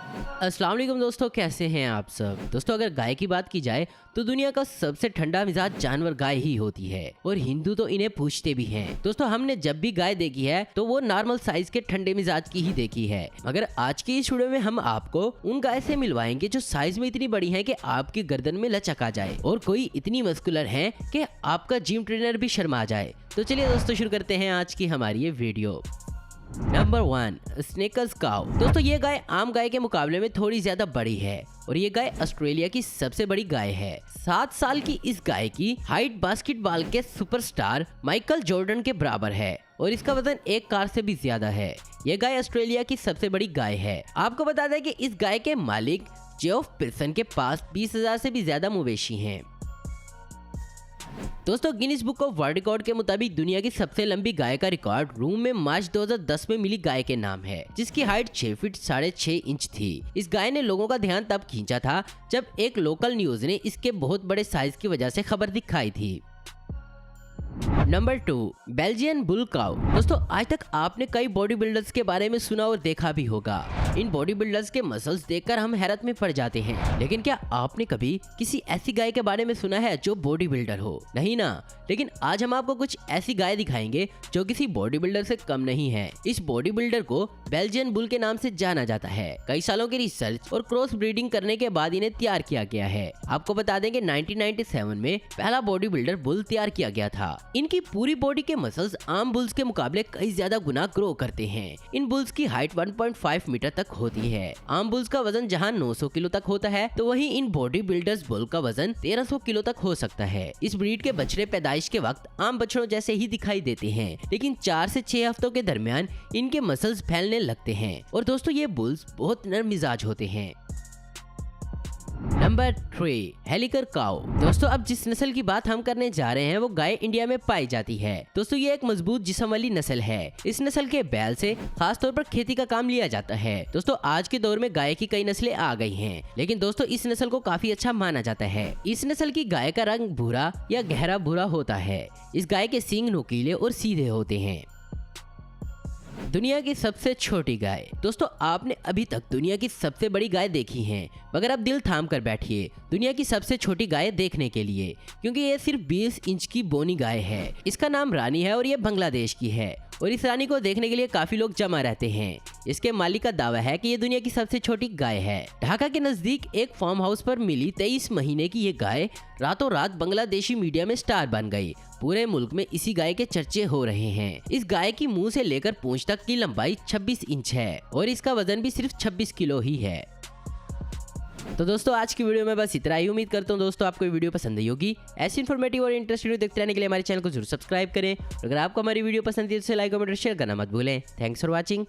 अस्सलाम वालेकुम दोस्तों, कैसे हैं आप सब। दोस्तों अगर गाय की बात की जाए तो दुनिया का सबसे ठंडा मिजाज जानवर गाय ही होती है और हिंदू तो इन्हें पूछते भी हैं। दोस्तों हमने जब भी गाय देखी है तो वो नॉर्मल साइज के ठंडे मिजाज की ही देखी है, मगर आज की इस वीडियो में हम आपको उन गाय से मिलवाएंगे जो साइज में इतनी बड़ी है कि आपकी गर्दन में लचक आ जाए और कोई इतनी मस्कुलर है कि आपका जिम ट्रेनर भी शर्मा जाए। तो चलिए दोस्तों शुरू करते हैं आज की हमारी ये वीडियो। Number 1, sneakers cow. दोस्तों ये गाय आम गाय के मुकाबले में थोड़ी ज्यादा बड़ी है और ये गाय ऑस्ट्रेलिया की सबसे बड़ी गाय है। 7 साल की इस गाय की हाइट बास्केटबॉल के सुपरस्टार माइकल जॉर्डन के बराबर है और इसका वजन एक कार से भी ज्यादा है। ये गाय ऑस्ट्रेलिया की सबसे बड़ी गाय है। आपको बता दें कि इस गाय के मालिक जेफ पियर्सन के पास 20,000 से भी ज्यादा मवेशी हैं। दोस्तों Guinness book of world record के मुताबिक दुनिया की सबसे लंबी गाय का रिकॉर्ड रोम में मार्च 2010 में मिली गाय के नाम है, जिसकी हाइट 6 फीट 6.5 इंच थी। इस गाय ने लोगों का ध्यान तब खींचा था जब एक लोकल न्यूज ने इसके बहुत बड़े साइज की वजह से खबर दिखाई थी। Number 2, Belgian bull cow. दोस्तों आज तक आपने कई बॉडी बिल्डर्स के बारे में सुना और देखा भी होगा। इन बॉडी बिल्डर्स के मसल्स देखकर हम हैरत में पड़ जाते हैं, लेकिन क्या आपने कभी किसी ऐसी गाय के बारे में सुना है जो बॉडी बिल्डर हो? नहीं ना। लेकिन आज हम आपको कुछ ऐसी गाय दिखाएंगे जो किसी बॉडी बिल्डर से कम नहीं है। इस बॉडी बिल्डर को बेल्जियन बुल के नाम से जाना जाता है। कई सालों की रिसर्च और क्रॉस ब्रीडिंग करने के बाद इन्हें तैयार किया गया है। आपको बता दें कि 1997 में पहला बॉडी बिल्डर बुल तैयार किया गया था। इनकी पूरी बॉडी के मसल्स आम बुल्स के मुकाबले कई ज्यादा गुना ग्रो करते हैं। इन बुल्स की हाइट 1.5 मीटर तक होती है। आम बुल्स का वजन जहां 900 किलो तक होता है तो वहीं इन बॉडी बिल्डर्स बुल का वजन 1300 किलो तक हो सकता है। इस ब्रीड के बछड़े पैदाइश के वक्त आम बछड़ों जैसे ही दिखाई देते हैं, लेकिन 4 से 6 हफ्तों के दरमियान इनके मसल्स फैलने लगते हैं और दोस्तों ये बुल्स बहुत नरम मिजाज होते हैं। Number 3, Hallikar cow. दोस्तों अब जिस नस्ल की बात हम करने जा रहे हैं वो गाय इंडिया में पाई जाती है। दोस्तों ये एक मजबूत जिस्म वाली नस्ल है। इस नस्ल के बैल से खास तौर पर खेती का काम लिया जाता है। दोस्तों आज के दौर में गाय की कई नस्लें आ गई हैं, लेकिन दोस्तों इस नस्ल को काफी अच्छा माना जाता है। इस नस्ल की गाय का रंग भूरा या गहरा भूरा होता है। इस गाय के सींग नुकीले और सीधे होते हैं। दुनिया की सबसे छोटी गाय। दोस्तों आपने अभी तक दुनिया की सबसे बड़ी गाय देखी है, मगर अब दिल थाम कर बैठिए दुनिया की सबसे छोटी गाय देखने के लिए, क्योंकि ये सिर्फ 20 इंच की बोनी गाय है। इसका नाम रानी है और ये बांग्लादेश की है और इस रानी को देखने के लिए काफी लोग जमा रहते हैं। इसके मालिक का दावा है कि ये दुनिया की सबसे छोटी गाय है। ढाका के नजदीक एक फार्म हाउस पर मिली 23 महीने की ये गाय रातों रात बांग्लादेशी मीडिया में स्टार बन गई। पूरे मुल्क में इसी गाय के चर्चे हो रहे हैं। इस गाय की मुंह से लेकर पूंछ तक की लंबाई 26 इंच है और इसका वजन भी सिर्फ 26 किलो ही है। तो दोस्तों आज की वीडियो में बस इतना ही। उम्मीद करता हूँ दोस्तों आपको ये वीडियो पसंद आई होगी। ऐसी इन्फॉर्मेटिव और इंटरेस्टिंग वीडियो देखते रहने के लिए हमारे चैनल को जरूर सब्सक्राइब करें। अगर आपको हमारी वीडियो पसंद है तो लाइक कमेंट और शेयर करना मत भूलें। Thanks for watching.